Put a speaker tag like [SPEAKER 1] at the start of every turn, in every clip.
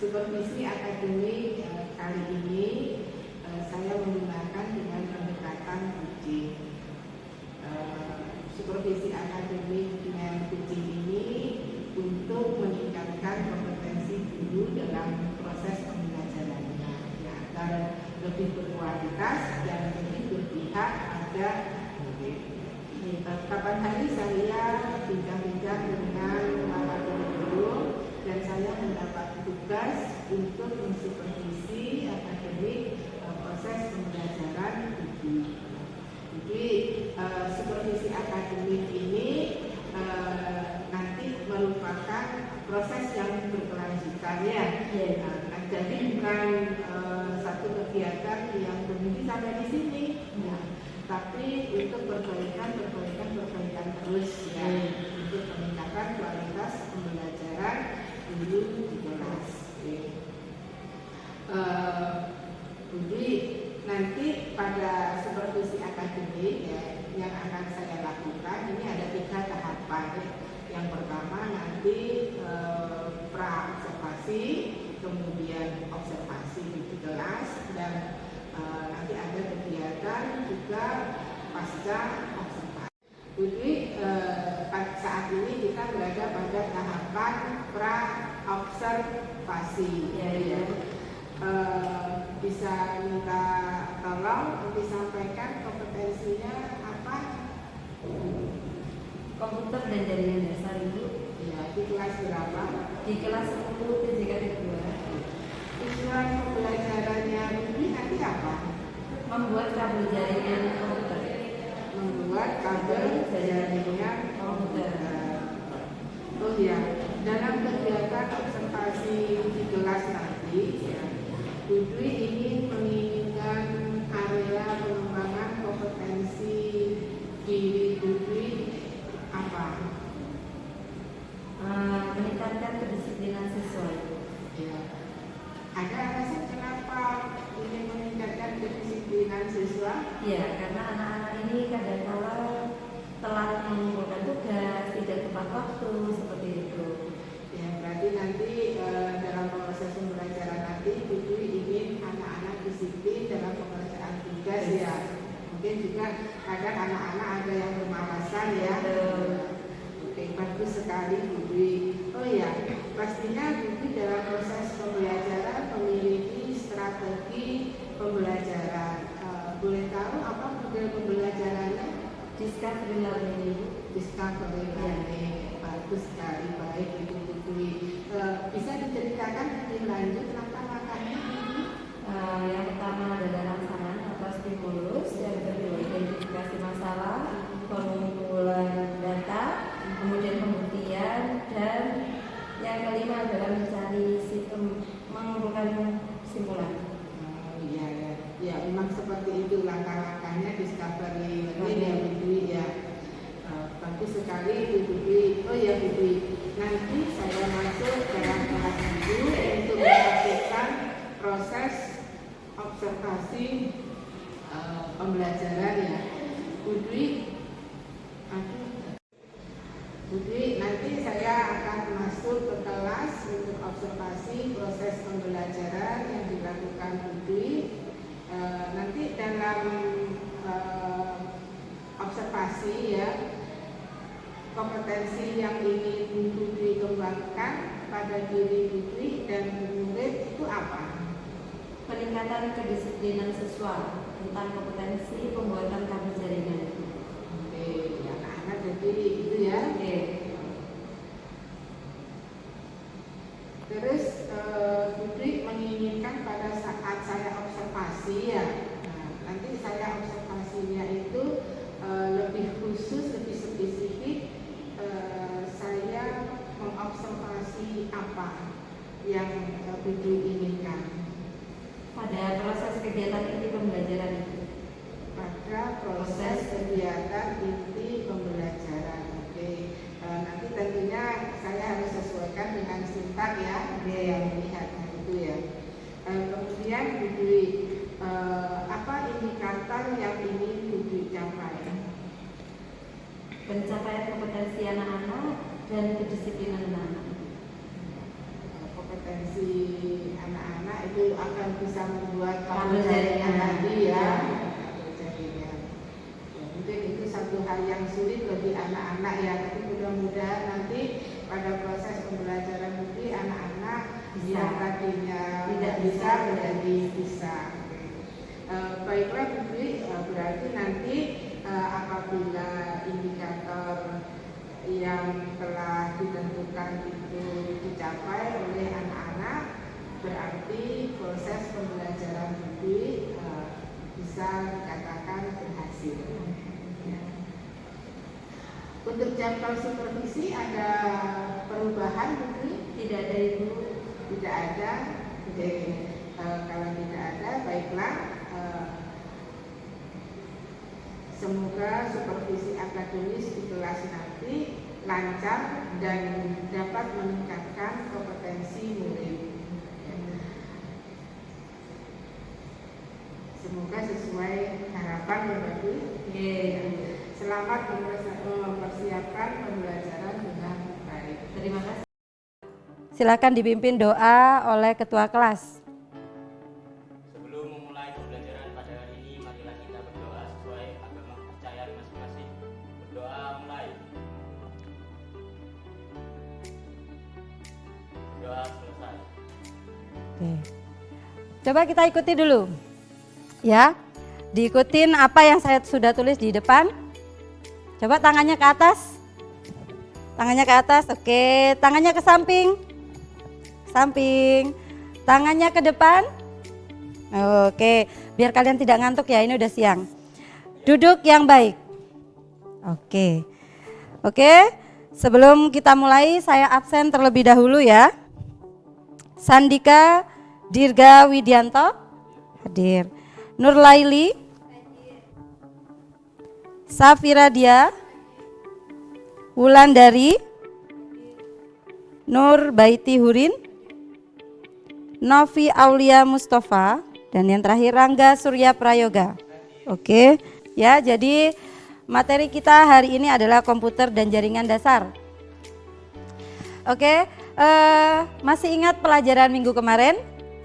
[SPEAKER 1] supervisi akademik kali ini saya menggunakan dengan pendekatan coaching. Supervisi akademik dengan coaching ini untuk meningkatkan kompetensi guru dalam proses pembelajarannya, ya, agar lebih berkualitas dan lebih berpihak pada kapan hari saya bincang-bincang dengan para guru dan saya mendapat tugas untuk mensupervisi akademik proses pembelajaran guru. Jadi supervisi akademik ini nanti merupakan proses yang berkelanjutan ya. Jadi bukan satu kegiatan yang berhenti sampai di sini, ya. Tapi untuk perbaikan terus ya, untuk meningkatkan kualitas pembelajaran guru di kelas. Jadi nanti pada supervisi akademik ya, yang akan saya lakukan ini ada 3 tahapan. Yang pertama nanti pra-observasi, kemudian observasi di kelas, dan nanti ada kegiatan juga pasca observasi. Jadi saat ini kita berada pada tahapan pra-observasi. Ya. Bisa minta tolong disampaikan kompetensinya apa?
[SPEAKER 2] Komputer dan jaringan dasar Ibu.
[SPEAKER 1] Ya, di kelas berapa?
[SPEAKER 2] Di kelas 10 TJKT 2.
[SPEAKER 1] Tujuan pembelajarannya ini nanti apa?
[SPEAKER 2] Membuat kabel jaringan komputer.
[SPEAKER 1] Membuat kabel jaringan komputer. Oh ya, dalam kegiatan observasi di kelas nanti ya, Budwi ingin menginginkan area pengembangan kompetensi diri Budwi apa?
[SPEAKER 2] Meningkatkan kedisiplinan siswa.
[SPEAKER 1] Ya. Ada alasan kenapa ingin meningkatkan kedisiplinan siswa?
[SPEAKER 2] Ya, karena anak-anak ini kadang-kala telat mengumpulkan tugas, tidak tepat waktu, seperti itu.
[SPEAKER 1] Ya, berarti nanti dalam proses pembelajaran nanti Budwi ingin anak-anak disiplin dalam pengerjaan tugas ya. Mungkin juga kadang anak-anak ada yang bermalasan ya. Oke, bagus sekali Budwi. Oh ya, pastinya Budwi dalam proses pembelajaran memiliki strategi pembelajaran. Boleh tahu apa model pembelajarannya?
[SPEAKER 2] Discovery learning.
[SPEAKER 1] Discovery learning. Bagus sekali, baik itu Budwi. Bisa diceritakan lebih lanjut langkah-langkahnya ini?
[SPEAKER 2] Yang pertama adalah rangsangan atau stimulus, yang kedua identifikasi masalah, pengumpulan data, kemudian pembuktian, dan yang kelima adalah mencari mengumpulkan kesimpulan.
[SPEAKER 1] Ya, memang seperti itu langkah-langkahnya discovery learning ya. Bagus sekali itu Budwi. Oh ya Budwi, nanti saya masuk dalam kelas itu untuk melakukan proses observasi pembelajaran ya. Budwi, nanti saya akan masuk ke kelas untuk observasi proses pembelajaran yang dilakukan Budwi. Nanti dalam observasi ya, kompetensi yang ingin Budwi kembangkan pada diri Budwi dan murid itu apa?
[SPEAKER 2] Peningkatan kedisiplinan siswa tentang kompetensi pembuatan kabel jaringan.
[SPEAKER 1] Oke, ya anak jadi itu ya.
[SPEAKER 2] Oke.
[SPEAKER 1] Terus Budwi menginginkan pada saat saya observasi ya, nanti saya observasinya itu lebih khusus, lebih spesifik. Saya mengobservasi apa yang Budwi inginkan
[SPEAKER 2] Pada proses kegiatan inti pembelajaran itu.
[SPEAKER 1] Pada proses kegiatan inti pembelajaran. Oke. Nanti tentunya saya harus sesuaikan dengan sintak ya, yang melihatnya itu ya. Kemudian Budwi, apa indikator yang ingin Budwi capai?
[SPEAKER 2] Pencapaian kompetensi anak-anak dan kedisiplinan anak-anak.
[SPEAKER 1] Kompetensi
[SPEAKER 2] kabel jaringan
[SPEAKER 1] tadi ya, kabel jaringan. Ya, mungkin itu satu hal yang sulit bagi anak-anak ya, tapi mudah-mudahan nanti pada proses pembelajaran nanti anak-anak yang tadinya tidak bisa menjadi bisa. Baiklah Bu, berarti nanti apabila indikator yang telah ditentukan itu dicapai oleh anak-anak, berarti proses pembelajaran itu bisa dikatakan berhasil. Ya. Untuk jadwal supervisi ada perubahan mungkin?
[SPEAKER 2] Tidak ada Ibu.
[SPEAKER 1] Tidak ada. Jadi kalau tidak ada, baiklah. Semoga supervisi akademis di kelas nanti lancar dan dapat meningkatkan kompetensi murid. Semoga sesuai harapan Bapak-Ibu. Selamat mempersiapkan pembelajaran dengan baik.
[SPEAKER 2] Terima kasih.
[SPEAKER 3] Silakan dipimpin doa oleh ketua kelas.
[SPEAKER 4] Sebelum memulai pembelajaran pada hari ini, marilah kita berdoa sesuai agama kepercayaan masing-masing. Berdoa mulai. Berdoa selesai.
[SPEAKER 3] Oke. Coba kita ikuti dulu. Ya. Diikutin apa yang saya sudah tulis di depan. Coba tangannya ke atas. Tangannya ke atas. Oke, tangannya ke samping. Samping. Tangannya ke depan. Oke, biar kalian tidak ngantuk ya, ini udah siang. Duduk yang baik. Oke. Sebelum kita mulai, saya absen terlebih dahulu ya. Sandika Dirga Widianto hadir. Nurlaili Safira Dia Wulandari Nur Baiti Hurin Novi Aulia Mustafa dan yang terakhir Rangga Surya Prayoga. Oke, ya, jadi materi kita hari ini adalah komputer dan jaringan dasar. Oke, masih ingat pelajaran minggu kemarin?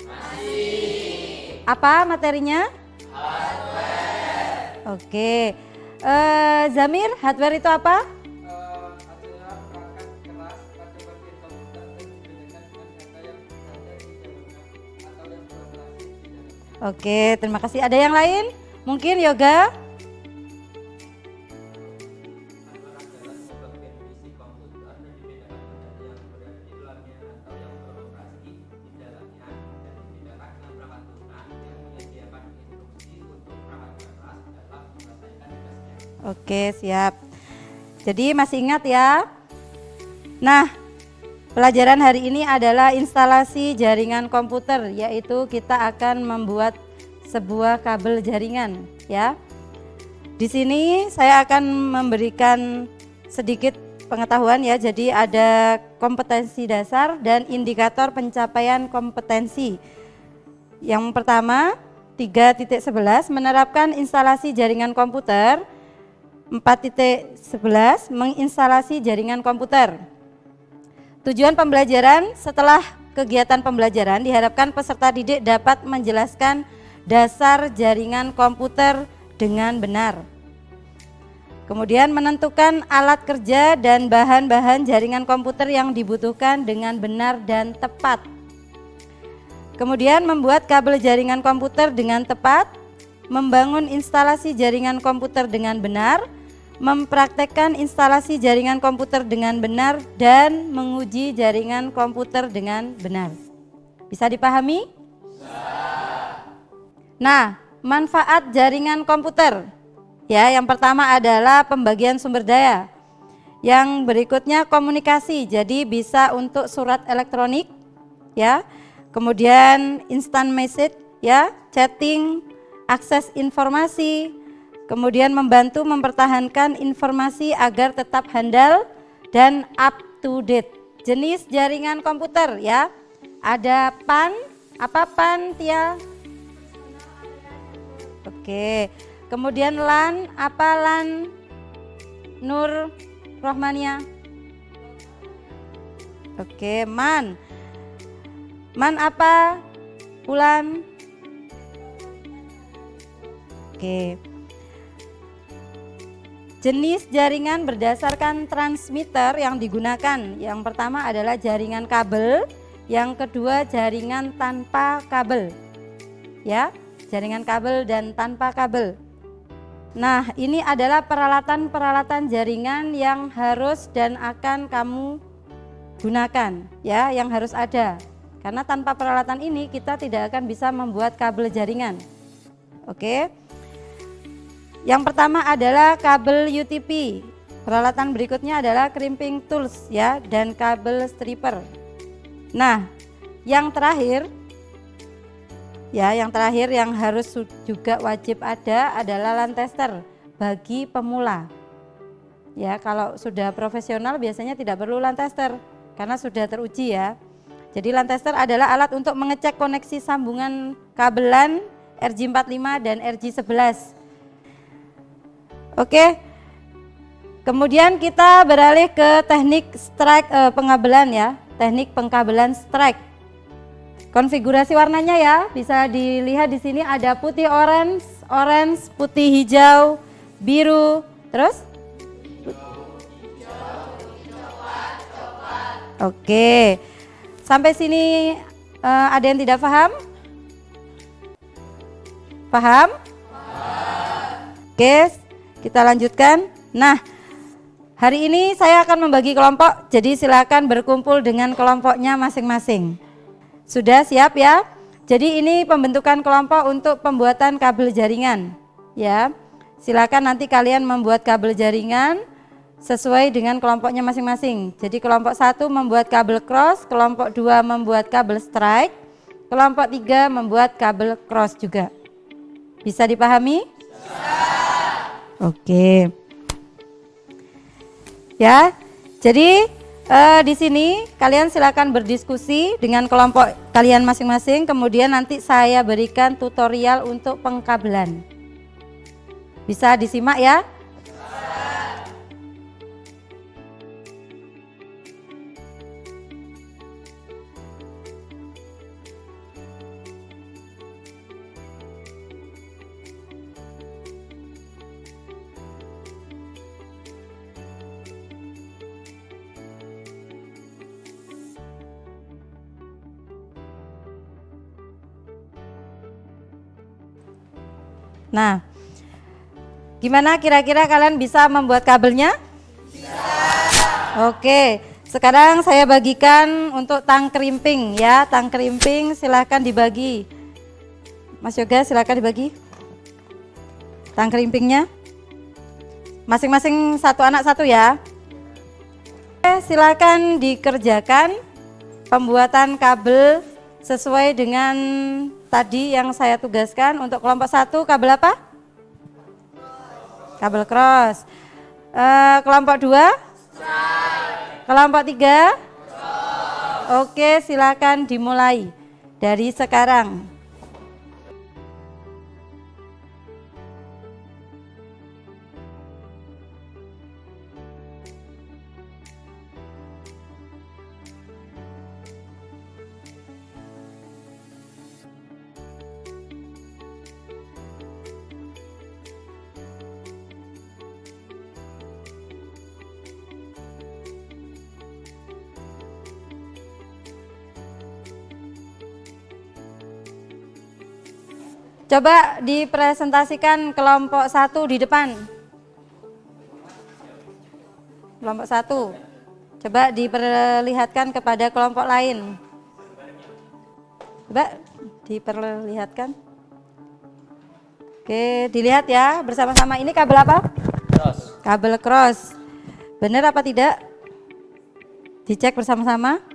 [SPEAKER 3] Masih. Apa materinya? Hardware. Oke, Zamir, hardware itu apa? Oke, terima kasih. Ada yang lain? Mungkin Yoga? Oke, siap. Jadi masih ingat ya? Nah, pelajaran hari ini adalah instalasi jaringan komputer, yaitu kita akan membuat sebuah kabel jaringan ya. Di sini saya akan memberikan sedikit pengetahuan ya. Jadi ada kompetensi dasar dan indikator pencapaian kompetensi. Yang pertama 3.11 menerapkan instalasi jaringan komputer. 4.11 menginstalasi jaringan komputer. Tujuan pembelajaran: setelah kegiatan pembelajaran diharapkan peserta didik dapat menjelaskan dasar jaringan komputer dengan benar. Kemudian menentukan alat kerja dan bahan-bahan jaringan komputer yang dibutuhkan dengan benar dan tepat. Kemudian membuat kabel jaringan komputer dengan tepat, membangun instalasi jaringan komputer dengan benar, mempraktekkan instalasi jaringan komputer dengan benar, dan menguji jaringan komputer dengan benar. Bisa dipahami? Nah, manfaat jaringan komputer. Ya, yang pertama adalah pembagian sumber daya. Yang berikutnya komunikasi. Jadi bisa untuk surat elektronik, ya. Kemudian instant message, ya, chatting, akses informasi. Kemudian membantu mempertahankan informasi agar tetap handal dan up to date. Jenis jaringan komputer ya. Ada PAN, apa PAN Tia? Oke. Kemudian LAN, apa LAN? Nur Rohmania. Oke, MAN. MAN apa? Ulan? Oke. Jenis jaringan berdasarkan transmitter yang digunakan. Yang pertama adalah jaringan kabel, yang kedua jaringan tanpa kabel. Ya, jaringan kabel dan tanpa kabel. Nah, ini adalah peralatan-peralatan jaringan yang harus dan akan kamu gunakan, ya, yang harus ada. Karena tanpa peralatan ini kita tidak akan bisa membuat kabel jaringan. Oke. Yang pertama adalah kabel UTP. Peralatan berikutnya adalah crimping tools, ya, dan kabel stripper. Nah, yang terakhir yang harus juga wajib ada adalah line tester bagi pemula. Ya, kalau sudah profesional biasanya tidak perlu line tester karena sudah teruji, ya. Jadi line tester adalah alat untuk mengecek koneksi sambungan kabelan RJ45 dan RJ11. Oke. Kemudian kita beralih ke teknik strike pengabelan, ya. Teknik pengkabelan strike. Konfigurasi warnanya, ya, bisa dilihat di sini ada putih orange, putih hijau, biru, terus? Oke. Sampai sini ada yang tidak paham? Paham? Oke, kita lanjutkan. Nah, hari ini saya akan membagi kelompok, jadi silakan berkumpul dengan kelompoknya masing-masing. Sudah siap, ya? Jadi ini pembentukan kelompok untuk pembuatan kabel jaringan, ya. Silakan nanti kalian membuat kabel jaringan sesuai dengan kelompoknya masing-masing. Jadi kelompok 1 membuat kabel cross, kelompok 2 membuat kabel strike, kelompok 3 membuat kabel cross juga. Bisa dipahami? Oke. Ya. Jadi di sini kalian silakan berdiskusi dengan kelompok kalian masing-masing, kemudian nanti saya berikan tutorial untuk pengkabelan. Bisa disimak, ya? Nah, gimana kira-kira kalian bisa membuat kabelnya? Bisa. Oke, sekarang saya bagikan untuk tang krimping, ya. Tang krimping silahkan dibagi. Mas Yoga silahkan dibagi tang krimpingnya. Masing-masing satu anak satu, ya. Oke, silakan dikerjakan pembuatan kabel sesuai dengan tadi yang saya tugaskan. Untuk kelompok 1 kabel apa? Kabel cross. Kelompok 2? Kelompok 3? Oke, silakan dimulai dari sekarang. Coba dipresentasikan kelompok 1 di depan. Kelompok 1. Coba diperlihatkan kepada kelompok lain. Coba diperlihatkan. Oke, dilihat, ya, bersama-sama. Ini kabel apa?
[SPEAKER 4] Cross.
[SPEAKER 3] Kabel cross. Benar apa tidak? Dicek bersama-sama.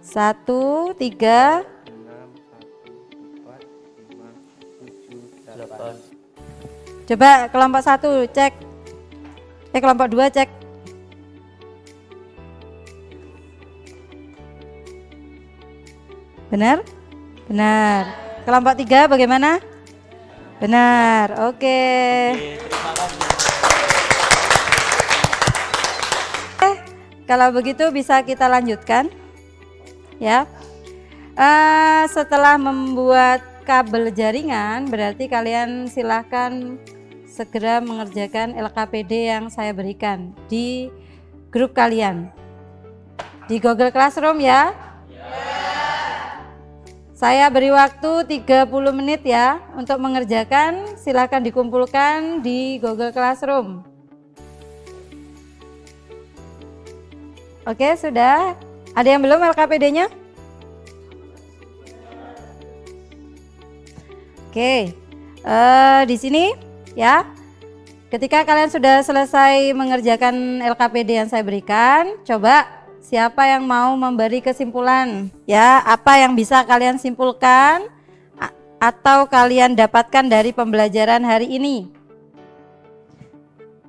[SPEAKER 3] 1, 3,
[SPEAKER 4] 8.
[SPEAKER 3] coba kelompok 1 cek. Kelompok 2 cek. Benar? Benar. Kelompok 3 bagaimana? Benar. Oke.
[SPEAKER 4] Terima kasih.
[SPEAKER 3] Kalau begitu bisa kita lanjutkan, ya. Setelah membuat kabel jaringan, berarti kalian silahkan segera mengerjakan LKPD yang saya berikan di grup kalian di Google Classroom ya. Saya beri waktu 30 menit ya untuk mengerjakan. Silahkan dikumpulkan di Google Classroom. Oke, sudah. Ada yang belum LKPD-nya? Oke, di sini ya. Ketika kalian sudah selesai mengerjakan LKPD yang saya berikan, coba siapa yang mau memberi kesimpulan ya, apa yang bisa kalian simpulkan atau kalian dapatkan dari pembelajaran hari ini?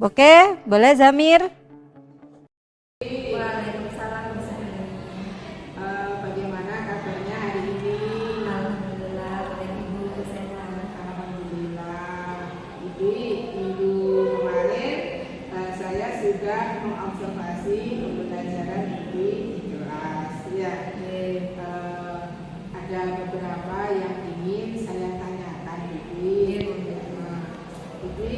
[SPEAKER 3] Oke, boleh Zamir?
[SPEAKER 2] Waalaikumsalam.
[SPEAKER 1] Bagaimana kabarnya hari ini?
[SPEAKER 2] Alhamdulillah, baik Ibu, sehat.
[SPEAKER 1] Alhamdulillah. Ibu, minggu kemarin saya sudah mengobservasi pembelajaran Ibu di kelas. Ya, ada beberapa yang ingin saya tanyakan Ibu. Ibu,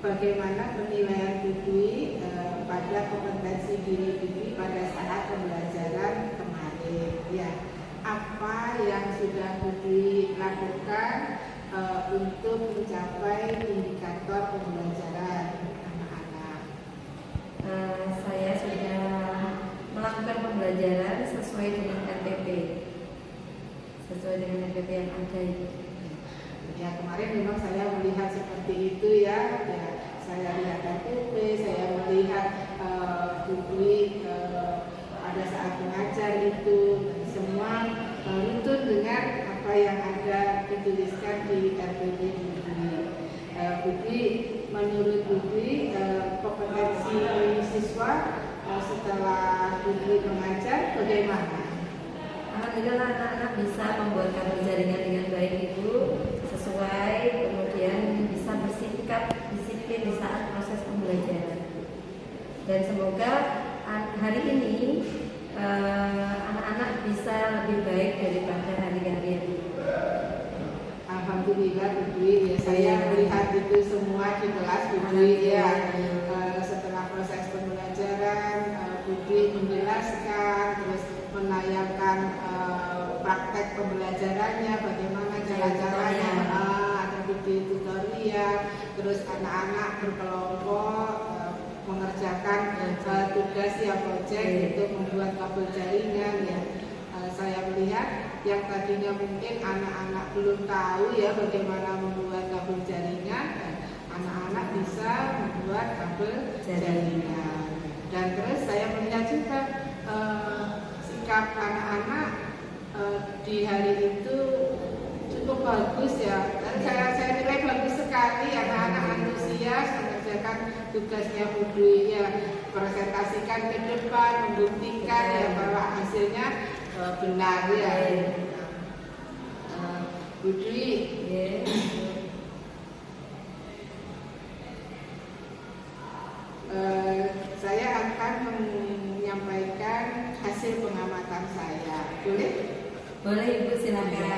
[SPEAKER 1] bagaimana penilaian Ibu pada kompetensi diri Ibu pada saat pembelajaran kemarin? Ya, apa yang sudah Ibu lakukan untuk mencapai indikator pembelajaran anak-anak?
[SPEAKER 2] Saya sudah melakukan pembelajaran sesuai dengan RPP, yang ada itu.
[SPEAKER 1] Ya, kemarin memang saya melihat seperti itu ya. Ya, saya lihat RPP, saya melihat publik pada saat mengajar itu semua runtun dengan apa yang ada dituliskan di RPP Budi. Menurut Budi, kompetensi siswa setelah Budi mengajar bagaimana?
[SPEAKER 2] Alhamdulillah anak-anak bisa membuat kabel jaringan dengan baik Ibu, sesuai, kemudian bisa bersikap disiplin di saat proses pembelajaran. Dan semoga hari ini anak-anak bisa lebih baik daripada hari-hari yang dulu.
[SPEAKER 1] Alhamdulillah Budi, ya, saya melihat itu semua di kelas Budi ya. Setelah proses pembelajaran, Budi menjelaskan, terus menayangkan praktek pembelajarannya, bagaimana cara-caranya, ada Budi tutorial, terus anak-anak berkelompok mengerjakan tugas yang proyek untuk membuat kabel jaringan ya. Saya melihat yang tadinya mungkin anak-anak belum tahu ya bagaimana membuat kabel jaringan, anak-anak bisa membuat kabel jaringan. Dan terus saya melihat juga sikap anak-anak di hari itu cukup bagus ya. Dan saya nilai bagus sekali, anak-anak antusias mengerjakan tugasnya Budi ya, presentasikan ke depan, membuktikan ya bahwa hasilnya benar ya. Budi, saya akan menyampaikan hasil pengamatan saya. Boleh?
[SPEAKER 2] Boleh Ibu, silakan.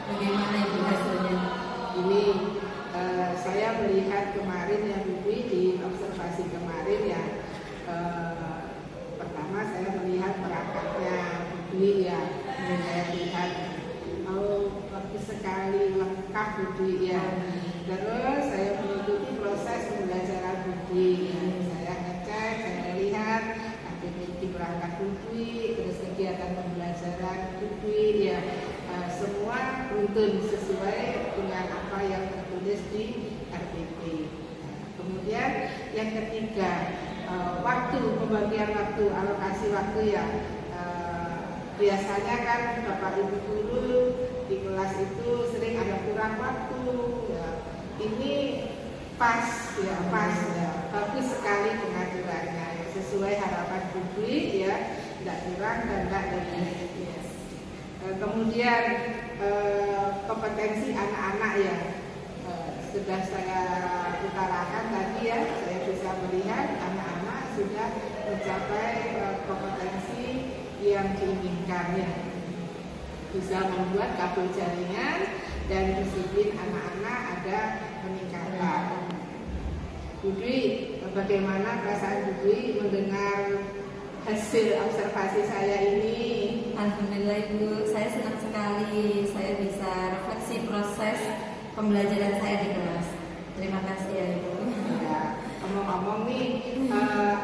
[SPEAKER 2] Bagaimana Ibu hasilnya?
[SPEAKER 1] Ini saya melihat kemarin ya Budi, di observasi kemarin ya. Pertama saya melihat perangkatnya Budi ya. Saya lihat bagus sekali, lengkap Budi ya. Terus saya mengikuti proses pembelajaran Budi ya. Saya ngecek, saya lihat aktiviti perangkat Budi, terus kegiatan pembelajaran Budi ya. Semua runtun sesuai dengan apa yang tertulis di RPP. Kemudian yang ketiga, waktu, pembagian waktu, alokasi waktu ya. Biasanya kan Bapak Ibu guru di kelas itu sering ada kurang waktu ya. Ini pas ya, bagus sekali pengaturannya ya, sesuai harapan publik ya, tidak kurang dan tidak lebih ya. Kemudian kompetensi anak-anak ya, sudah saya utarakan tadi ya, saya bisa melihat anak-anak sudah mencapai kompetensi yang diinginkan ya. bisa membuat kabel jaringan dan disiplin anak-anak ada peningkatan. Bu Dwi, bagaimana perasaan Bu Dwi mendengar hasil observasi saya ini?
[SPEAKER 2] Alhamdulillah Ibu, saya senang sekali saya bisa refleksi proses pembelajaran saya di kelas. Terima kasih ya Ibu.
[SPEAKER 1] Ya, ngomong-ngomong nih,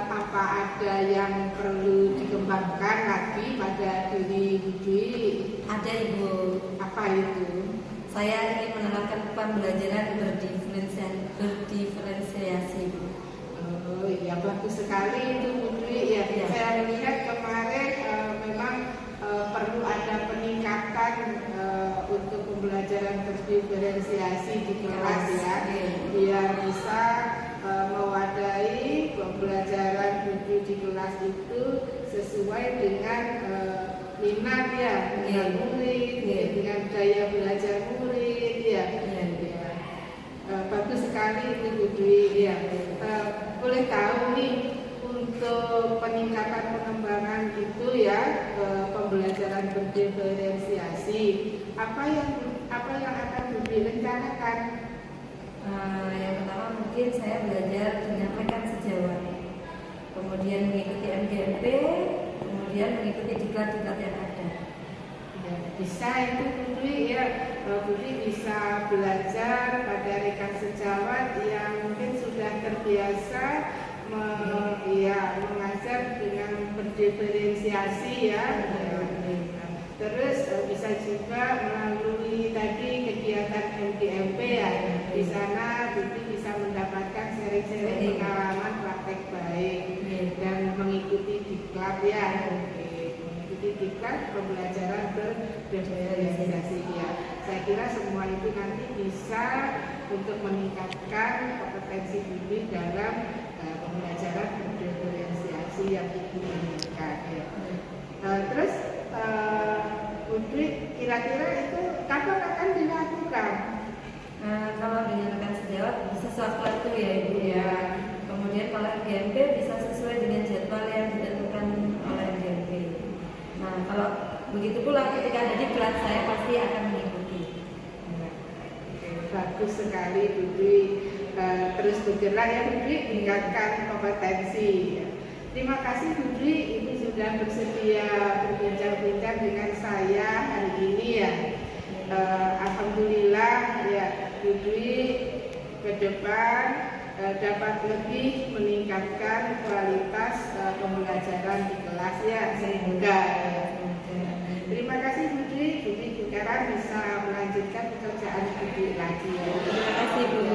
[SPEAKER 1] apa ada yang perlu dikembangkan lagi pada diri Bu Dwi?
[SPEAKER 2] Ada Ibu.
[SPEAKER 1] Apa itu?
[SPEAKER 2] Saya ingin menerapkan pembelajaran berdiferensiasi Bu.
[SPEAKER 1] Oh ya, bagus sekali itu Bu Dwi. Ya,
[SPEAKER 2] Ya.
[SPEAKER 1] saya melihat kemarin memang perlu ada peningkatan untuk pembelajaran berdiferensiasi di kelas ya, biar bisa mewadahi pembelajaran Bu Dwi di kelas itu sesuai dengan minat ya, minat murid, dengan daya belajar murid ya. Bagus sekali itu Bu Dwi ya. Boleh tahu nih untuk peningkatan pengembangan itu ya, pembelajaran berdiferensiasi, apa yang akan Bu Dwi rencanakan?
[SPEAKER 2] Yang pertama mungkin saya belajar menyampaikan sejawat, kemudian mengikuti MGMP, kemudian mengikuti diklat-diklat yang ada.
[SPEAKER 1] Ya, bisa itu Bu Dwi ya, Bu Dwi bisa belajar pada rekan sejawat yang mungkin sudah terbiasa mengajar dengan berdiferensiasi ya. Terus bisa juga melalui tadi kegiatan MGMP ya, di sana Bu Dwi bisa mendapatkan sharing-sharing pengalaman praktek baik dan mengikuti diklat ya. Diklat pembelajaran berdiferensiasi ya. Saya kira semua itu nanti bisa untuk meningkatkan kompetensi Bu Dwi dalam pembelajaran berdiferensiasi yang Ibu inginkan ya. Terus Bu Dwi kira-kira itu kapan akan dilakukan?
[SPEAKER 2] Kalau dengan rekan sejawat bisa sewaktu-waktu ya Ibu ya. Kemudian kalau MGMP bisa sesuai dengan jadwal yang ditentukan oleh MGMP. Nah, kalau begitu pula ketika ada diklat saya pasti akan mengikuti.
[SPEAKER 1] Bagus sekali Bu Dwi. Terus bergerak ya Bu Dwi, tingkatkan kompetensi. Terima kasih Bu Dwi, ini sudah bersedia berbincang-bincang dengan saya hari ini ya. Alhamdulillah ya Bu Dwi ke depan dapat lebih meningkatkan kualitas pembelajaran di kelas ya, sehingga ya. Terima kasih Bu Dwi, sekarang bisa melanjutkan pekerjaan Bu Dwi lagi ya.
[SPEAKER 2] Terima kasih Bu.